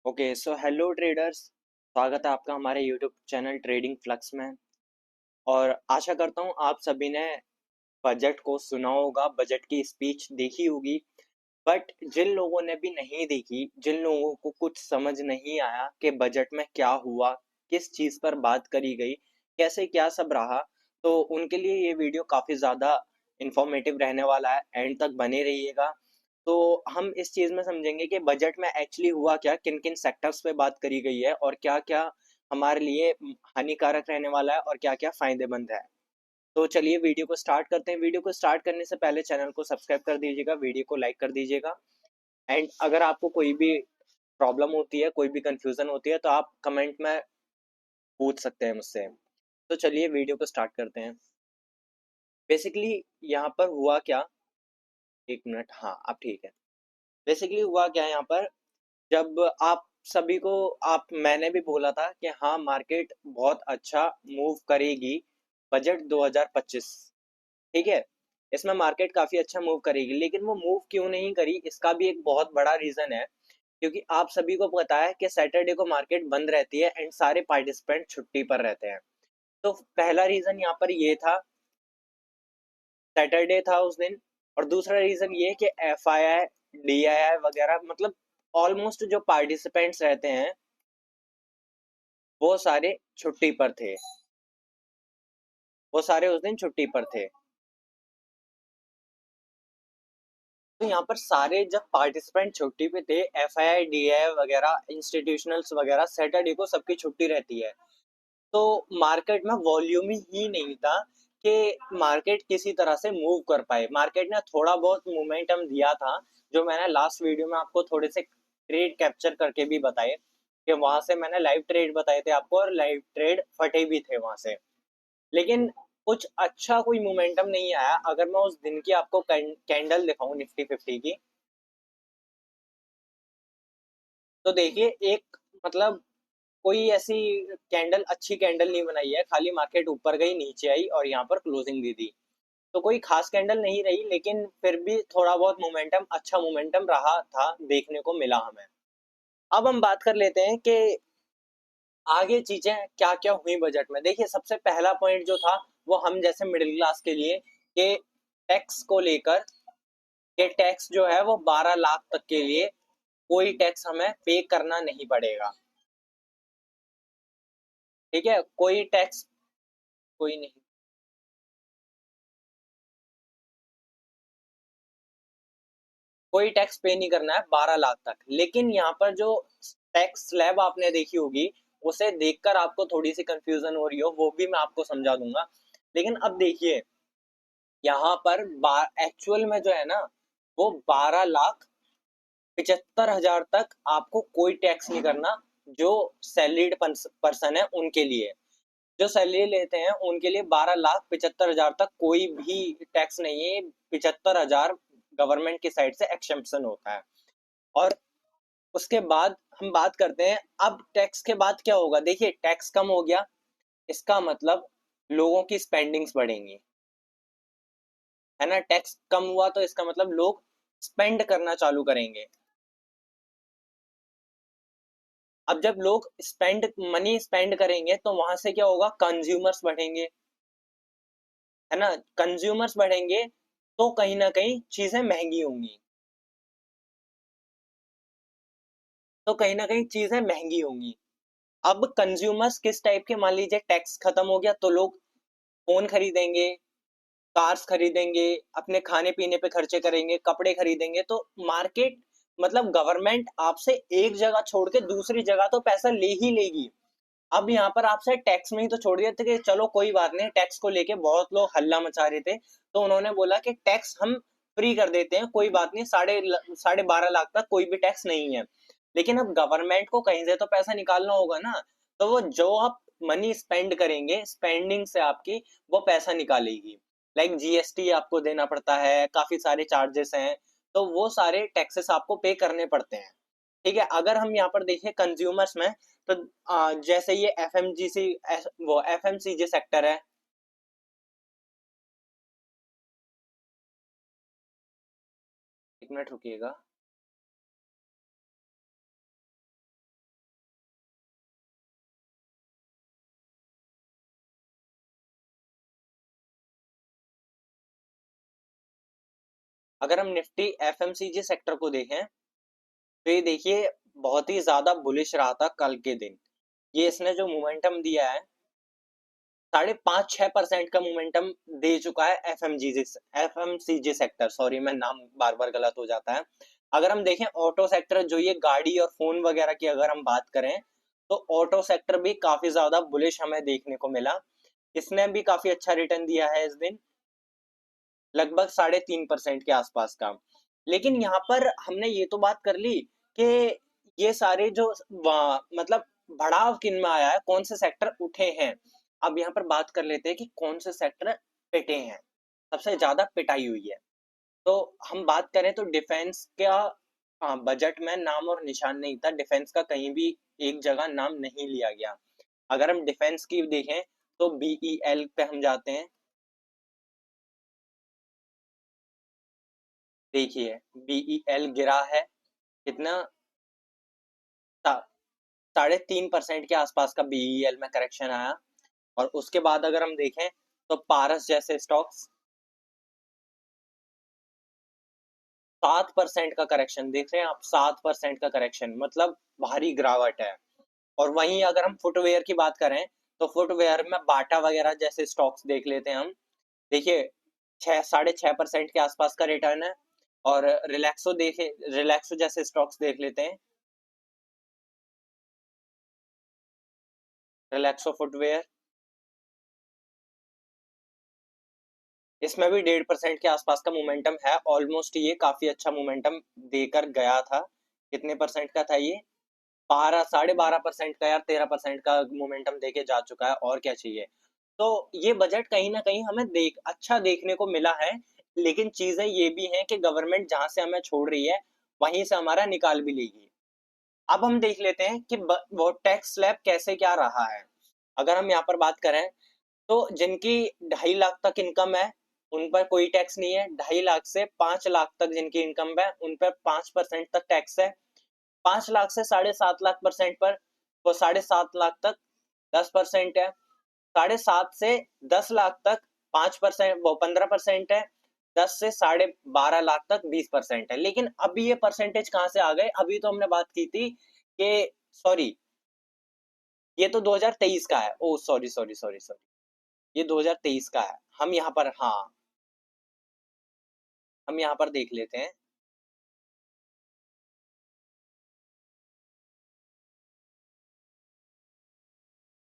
Okay so hello traders. स्वागत है आपका हमारे यूट्यूब चैनल ट्रेडिंग फ्लक्स में। और आशा करता हूँ आप सभी ने बजट को सुना होगा, बजट की स्पीच देखी होगी। बट जिन लोगों ने भी नहीं देखी, जिन लोगों को कुछ समझ नहीं आया कि बजट में क्या हुआ, किस चीज़ पर बात करी गई, कैसे क्या सब रहा, तो उनके लिए ये वीडियो काफ़ी ज़्यादा इंफॉर्मेटिव रहने वाला है। एंड तक बने रहिएगा। तो हम इस चीज़ में समझेंगे कि बजट में एक्चुअली हुआ क्या, किन किन सेक्टर्स पे बात करी गई है और क्या क्या हमारे लिए हानिकारक रहने वाला है और क्या क्या फायदेमंद है। तो चलिए वीडियो को स्टार्ट करते हैं। वीडियो को स्टार्ट करने से पहले चैनल को सब्सक्राइब कर दीजिएगा, वीडियो को लाइक कर दीजिएगा। एंड अगर आपको कोई भी प्रॉब्लम होती है, कोई भी कंफ्यूजन होती है, तो आप कमेंट में पूछ सकते हैं मुझसे। तो चलिए वीडियो को स्टार्ट करते हैं। बेसिकली यहाँ पर हुआ क्या, एक मिनट, हाँ अब ठीक है। बेसिकली हुआ क्या है यहाँ पर, जब आप सभी को आप मैंने भी बोला था कि हाँ मार्केट बहुत अच्छा मूव करेगी बजट 2025, ठीक है। इसमें मार्केट काफी अच्छा मूव करेगी, लेकिन वो मूव क्यों नहीं करी, इसका भी एक बहुत बड़ा रीजन है। क्योंकि आप सभी को पता है कि सैटरडे को मार्केट बंद रहती है एंड सारे पार्टिसिपेंट छुट्टी पर रहते हैं। तो पहला रीजन यहाँ पर ये था, सैटरडे था उस दिन। और दूसरा रीजन ये कि F I I D I आई वगैरह, मतलब ऑलमोस्ट जो पार्टिसिपेंट्स रहते हैं वो सारे छुट्टी पर थे। वो सारे उस दिन छुट्टी पर थे। तो यहाँ पर सारे जब पार्टिसिपेंट छुट्टी पे थे, F I I D I वगैरह इंस्टीट्यूशनल्स वगैरह, सैटरडे को सबकी छुट्टी रहती है। तो मार्केट में वॉल्यूम ही नहीं था कि मार्केट किसी तरह से मूव कर पाए। मार्केट ने थोड़ा बहुत मोमेंटम दिया था, जो मैंने लास्ट वीडियो में आपको थोड़े से ट्रेड कैप्चर करके भी बताए, कि वहां से मैंने लाइव ट्रेड बताए थे आपको और लाइव ट्रेड फटे भी थे वहां से। लेकिन कुछ अच्छा कोई मोमेंटम नहीं आया। अगर मैं उस दिन की आपको कैंडल दिखाऊं निफ्टी 50 की, तो देखिए एक, मतलब कोई ऐसी कैंडल, अच्छी कैंडल नहीं बनाई है। खाली मार्केट ऊपर गई, नीचे आई और यहाँ पर क्लोजिंग दी दी। तो कोई खास कैंडल नहीं रही, लेकिन फिर भी थोड़ा बहुत मोमेंटम, अच्छा मोमेंटम रहा था, देखने को मिला हमें। अब हम बात कर लेते हैं कि आगे चीजें क्या क्या हुई बजट में। देखिए सबसे पहला पॉइंट जो था, वो हम जैसे मिडिल क्लास के लिए, कि टैक्स को लेकर, कि टैक्स जो है वो 12 लाख तक के लिए कोई टैक्स हमें पे करना नहीं पड़ेगा। ठीक है, कोई टैक्स, कोई नहीं, कोई टैक्स पे नहीं करना है 12 लाख तक। लेकिन यहाँ पर जो टैक्स स्लैब आपने देखी होगी, उसे देखकर आपको थोड़ी सी कंफ्यूजन हो रही हो, वो भी मैं आपको समझा दूंगा। लेकिन अब देखिए यहाँ पर एक्चुअल में जो है ना, वो 12,75,000 तक आपको कोई टैक्स नहीं करना। जो सैलरीड पर्सन है उनके लिए, जो सैलरी लेते हैं उनके लिए 12,75,000 तक कोई भी टैक्स नहीं है। 75,000 गवर्नमेंट की साइड से एक्सेम्पशन होता है। और उसके बाद हम बात करते हैं, अब टैक्स के बाद क्या होगा। देखिए टैक्स कम हो गया, इसका मतलब लोगों की स्पेंडिंग्स बढ़ेंगी, है ना। टैक्स कम हुआ तो इसका मतलब लोग स्पेंड करना चालू करेंगे। अब जब लोग मनी स्पेंड करेंगे तो वहां से क्या होगा, कंज्यूमर्स बढ़ेंगे, है ना। कंज्यूमर्स बढ़ेंगे तो कहीं ना कहीं चीजें महंगी होंगी। तो कहीं ना कहीं चीजें महंगी होंगी। अब कंज्यूमर्स किस टाइप के, मान लीजिए टैक्स खत्म हो गया तो लोग फोन खरीदेंगे, कार्स खरीदेंगे, अपने खाने पीने पे खर्चे करेंगे, कपड़े खरीदेंगे। तो मार्केट, मतलब गवर्नमेंट आपसे एक जगह छोड़ के दूसरी जगह तो पैसा ले ही लेगी। अब यहाँ पर आपसे टैक्स में ही तो छोड़ दिया था कि चलो कोई बात नहीं, टैक्स को लेके बहुत लोग हल्ला मचा रहे थे, तो उन्होंने बोला कि टैक्स हम फ्री कर देते हैं, कोई बात नहीं, 12.5 लाख तक कोई भी टैक्स नहीं है। लेकिन अब गवर्नमेंट को कहीं से तो पैसा निकालना होगा ना। तो वो जो आप मनी स्पेंड करेंगे, स्पेंडिंग से आपकी वो पैसा निकालेगी। लाइक जीएसटी आपको देना पड़ता है, काफी सारे चार्जेस हैं, तो वो सारे टैक्सेस आपको पे करने पड़ते हैं। ठीक है, अगर हम यहाँ पर देखें कंज्यूमर्स में, तो जैसे ये एफएमजीसी, वो एफएमसीजी सेक्टर है। एक मिनट रुकिएगा। अगर हम निफ्टी एफएमसीजी सेक्टर को देखें तो ये देखिए बहुत ही ज्यादा बुलिश रहा था कल के दिन। ये इसने जो मोमेंटम दिया है 5.5-6% का मोमेंटम दे चुका है एफएमसीजी सेक्टर, सॉरी मैं नाम बार बार गलत हो जाता है। अगर हम देखें ऑटो सेक्टर, जो ये गाड़ी और फोन वगैरह की अगर हम बात करें तो ऑटो सेक्टर भी काफी ज्यादा बुलिश हमें देखने को मिला। इसने भी काफी अच्छा रिटर्न दिया है इस दिन, लगभग 3.5% के आसपास का। लेकिन यहाँ पर हमने ये तो बात कर ली कि ये सारे जो मतलब बढ़ाव किन में आया है, कौन से सेक्टर उठे हैं। अब यहाँ पर बात कर लेते हैं कि कौन से सेक्टर पिटे हैं, सबसे ज्यादा पिटाई हुई है। तो हम बात करें तो डिफेंस का बजट में नाम और निशान नहीं था, डिफेंस का कहीं भी एक जगह नाम नहीं लिया गया। अगर हम डिफेंस की देखें तो बीईएल पे हम जाते हैं, देखिए बीईएल गिरा है कितना, 3.5% के आसपास का बीईएल में करेक्शन आया। और उसके बाद अगर हम देखें तो पारस जैसे स्टॉक्स 7% का करेक्शन देख रहे हैं आप, 7% का करेक्शन मतलब भारी गिरावट है। और वहीं अगर हम फुटवेयर की बात करें तो फुटवेयर में बाटा वगैरह जैसे स्टॉक्स देख लेते हैं हम, देखिए 6-6.5% के आसपास का रिटर्न है। और रिलैक्सो देखे, रिलैक्सो जैसे स्टॉक्स देख लेते हैं, रिलैक्सो फुटवेयर, इसमें भी 1.5% के आसपास का मोमेंटम है ऑलमोस्ट। ये काफी अच्छा मोमेंटम देकर गया था। कितने परसेंट का था ये, 12-12.5% का, यार 13% का मोमेंटम देके जा चुका है, और क्या चाहिए। तो ये बजट कहीं ना कहीं हमें अच्छा देखने को मिला है। लेकिन चीजें ये भी हैं कि गवर्नमेंट जहां से हमें छोड़ रही है वहीं से हमारा निकाल भी लेगी। अब हम देख लेते हैं कि वो टैक्स स्लैब कैसे क्या रहा है। अगर हम यहाँ पर बात करें तो जिनकी 2.5 लाख तक इनकम है उन पर कोई टैक्स नहीं है। 2.5 लाख से 5 लाख तक जिनकी इनकम है उन पर 5% तक टैक्स है। 5 लाख से 7.5 लाख% पर, वो 7.5 लाख तक 10% है। 7.5 से 10 लाख तक 5%, वो 15% है। 10 से 12.5 लाख तक 20% है। लेकिन अभी ये परसेंटेज कहाँ से आ गए, अभी तो हमने बात की थी कि सॉरी, ये तो 2023 का है, ओ सॉरी सॉरी सॉरी सॉरी, ये 2023 का है। हम यहाँ पर, हाँ हम यहाँ पर देख लेते हैं।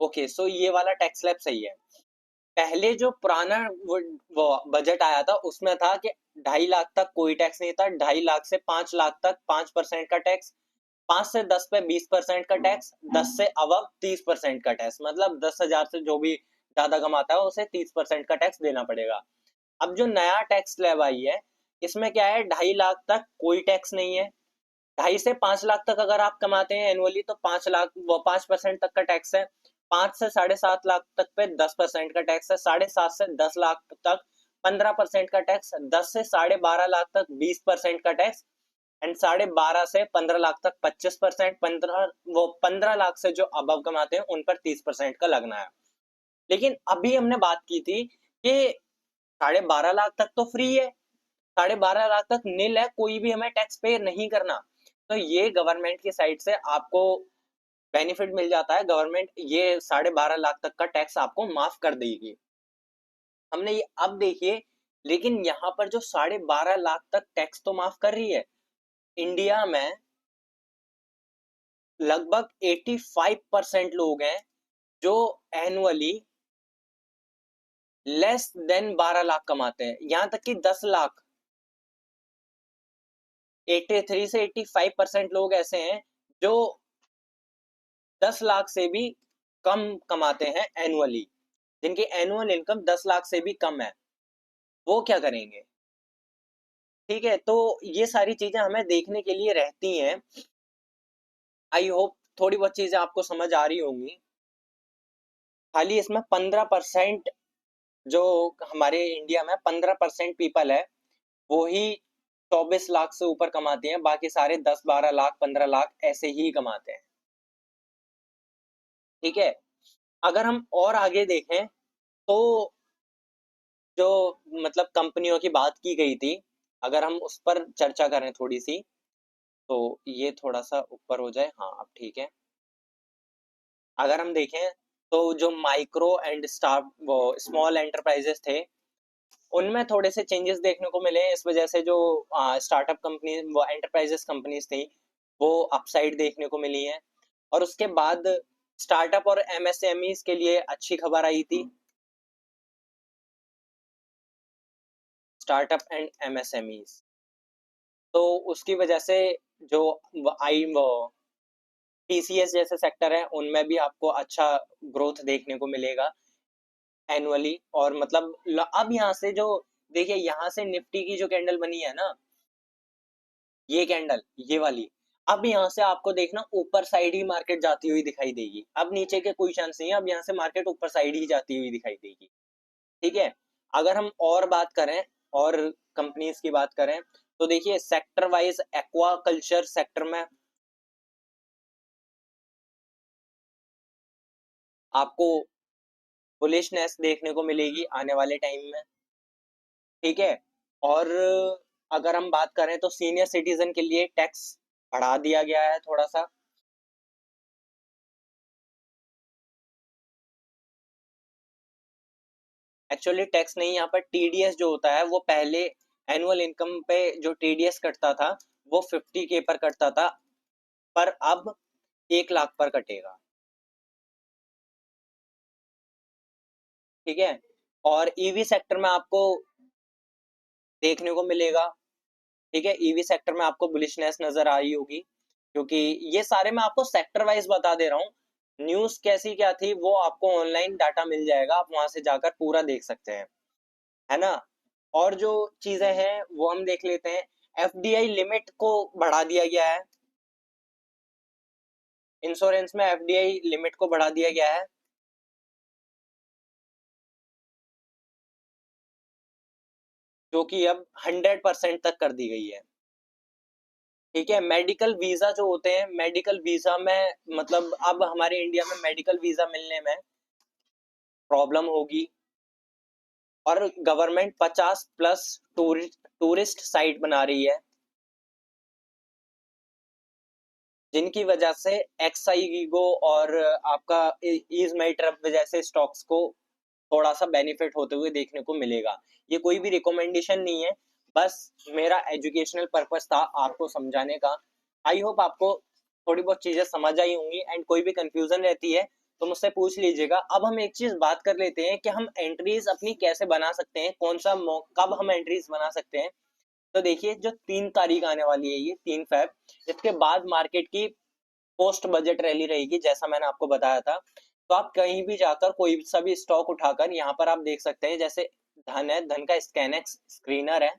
ओके, सो ये वाला टैक्स स्लैब सही है। पहले जो पुराना वो बजट आया था उसमें था कि 2.5 लाख तक कोई टैक्स नहीं था, 2.5 लाख से 5 लाख तक 5% का टैक्स, 5 से 10 पे 20% का टैक्स, 10 से अब 30% का टैक्स, मतलब 10,000 से जो भी ज्यादा कमाता है उसे 30% का टैक्स देना पड़ेगा। अब जो नया टैक्स स्लैब आई है इसमें क्या है, 2.5 लाख तक कोई टैक्स नहीं है। 2.5 से 5 लाख तक अगर आप कमाते हैं एनुअली तो 5 लाख, वो 5% तक का टैक्स है। 5 से 7.5 लाख तक पे 10% का टैक्स है। 7.5 से 10 लाख तक 15% का टैक्स, 10 से 12.5 लाख तक 20% का टैक्स, एंड 12.5 से 15 लाख तक 25%, 15 लाख से जो अबव कमाते हैं उन पर 30% का लगना है। लेकिन अभी हमने बात की थी कि 12.5 लाख तक तो फ्री है, 12.5 लाख तक नील है, कोई भी हमें टैक्स पे नहीं करना। तो ये गवर्नमेंट की साइड से आपको बेनिफिट मिल जाता है, गवर्नमेंट ये 12.5 लाख तक का टैक्स आपको माफ कर देगी। हमने ये अब देखिए, लेकिन यहाँ पर जो 12.5 लाख तक टैक्स तो माफ कर रही है, इंडिया में लगभग 85% लोग हैं जो एनुअली लेस देन 12 लाख कमाते हैं। यहाँ तक कि 10 लाख, 83 से 85% लोग ऐसे हैं जो 10 लाख से भी कम कमाते हैं एनुअली, जिनकी एनुअल इनकम 10 लाख से भी कम है। वो क्या करेंगे, ठीक है। तो ये सारी चीजें हमें देखने के लिए रहती हैं। आई होप थोड़ी बहुत चीजें आपको समझ आ रही होंगी। खाली इसमें 15% जो हमारे इंडिया में 15% पीपल है वो ही 24 लाख से ऊपर कमाते हैं, बाकी सारे 10-12 लाख 15 लाख ऐसे ही कमाते हैं, ठीक है। अगर हम और आगे देखें तो जो मतलब कंपनियों की बात की गई थी, अगर हम उस पर चर्चा करें थोड़ी सी, तो ये थोड़ा सा ऊपर हो जाए, हाँ अब ठीक है। अगर हम देखें तो जो माइक्रो एंड स्टार वो स्मॉल एंटरप्राइजेस थे, उनमें थोड़े से चेंजेस देखने को मिले हैं। इस वजह से जो स्टार्टअप कंपनी वो एंटरप्राइजेस कंपनीज थी, वो अपसाइड देखने को मिली हैं। और उसके बाद स्टार्टअप और एमएसएमईज के लिए अच्छी खबर आई थी। स्टार्टअप एंड एमएसएमईज, तो उसकी वजह से जो वो टीसीएस जैसे सेक्टर है, उनमें भी आपको अच्छा ग्रोथ देखने को मिलेगा एनुअली। और मतलब अब यहाँ से जो देखिए, यहाँ से निफ्टी की जो कैंडल बनी है ना, ये कैंडल, ये वाली, अब यहाँ से आपको देखना ऊपर साइड ही मार्केट जाती हुई दिखाई देगी। अब नीचे के कोई चांस नहीं है, अब यहाँ से मार्केट ऊपर साइड ही जाती हुई दिखाई देगी। ठीक है। अगर हम और बात करें, और कंपनीज की बात करें, तो देखिए sector wise aqua culture sector में आपको बुलिशनेस देखने को मिलेगी आने वाले टाइम में। ठीक है। और अगर हम बात करें तो सीनियर सिटीजन के लिए टैक्स बढ़ा दिया गया है थोड़ा सा। एक्चुअली टैक्स नहीं, यहाँ पर टीडीएस जो होता है, वो पहले एनुअल इनकम पे जो टीडीएस कटता था, वो 50K पर कटता था, पर अब 1 लाख पर कटेगा। ठीक है। और ईवी सेक्टर में आपको देखने को मिलेगा। ठीक है, ईवी सेक्टर में आपको बुलिशनेस नजर आ रही होगी, क्योंकि ये सारे मैं आपको सेक्टर वाइज बता दे रहा हूँ। न्यूज कैसी क्या थी वो आपको ऑनलाइन डाटा मिल जाएगा, आप वहां से जाकर पूरा देख सकते हैं, है ना। और जो चीजें हैं वो हम देख लेते हैं। एफडीआई लिमिट को बढ़ा दिया गया है। इंश्योरेंस में एफडीआई लिमिट को बढ़ा दिया गया है, जो कि अब 100% तक कर दी गई है। ठीक है। मेडिकल वीजा जो होते हैं, मेडिकल वीजा में मतलब अब हमारे इंडिया में मेडिकल वीजा मिलने में प्रॉब्लम होगी। और गवर्नमेंट 50+ टूरिस्ट साइट बना रही है, जिनकी वजह से एक्साइगो और आपका ईज माई ट्रिप जैसे स्टॉक्स को थोड़ा सा बेनिफिट होते हुए देखने को मिलेगा। ये कोई भी रिकमेंडेशन नहीं है, बस मेरा एजुकेशनल पर्पस था आपको समझाने का। आई होप आपको थोड़ी बहुत चीजें समझ आई होंगी, एंड कोई भी कंफ्यूजन रहती है तो मुझसे पूछ लीजिएगा। अब हम एक चीज बात कर लेते हैं कि हम एंट्रीज अपनी कैसे बना सकते हैं, कब हम एंट्रीज बना सकते हैं। तो देखिए, जो 3 तारीख आने वाली है, ये 3 फेब, इसके बाद मार्केट की पोस्ट बजट रैली रहेगी, जैसा मैंने आपको बताया था। तो आप कहीं भी जाकर कोई सा भी स्टॉक उठाकर यहाँ पर आप देख सकते हैं, जैसे धन है, धन का स्कैनएक्स स्क्रीनर है।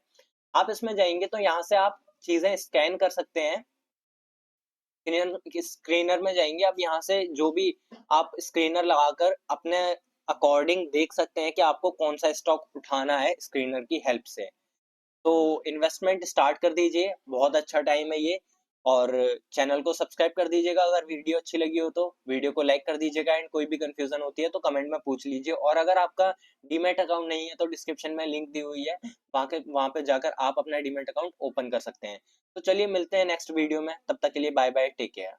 आप इसमें जाएंगे तो यहाँ से आप चीजें स्कैन कर सकते हैं। स्क्रीनर में जाएंगे, आप यहाँ से जो भी आप स्क्रीनर लगाकर अपने अकॉर्डिंग देख सकते हैं कि आपको कौन सा स्टॉक उठाना है स्क्रीनर की हेल्प से। तो इन्वेस्टमेंट स्टार्ट कर दीजिए, बहुत अच्छा टाइम है ये। और चैनल को सब्सक्राइब कर दीजिएगा, अगर वीडियो अच्छी लगी हो तो वीडियो को लाइक कर दीजिएगा, एंड कोई भी कंफ्यूजन होती है तो कमेंट में पूछ लीजिए। और अगर आपका डीमैट अकाउंट नहीं है तो डिस्क्रिप्शन में लिंक दी हुई है, वहां पे जाकर आप अपना डीमैट अकाउंट ओपन कर सकते हैं। तो चलिए मिलते हैं नेक्स्ट वीडियो में, तब तक के लिए बाय बाय, टेक केयर।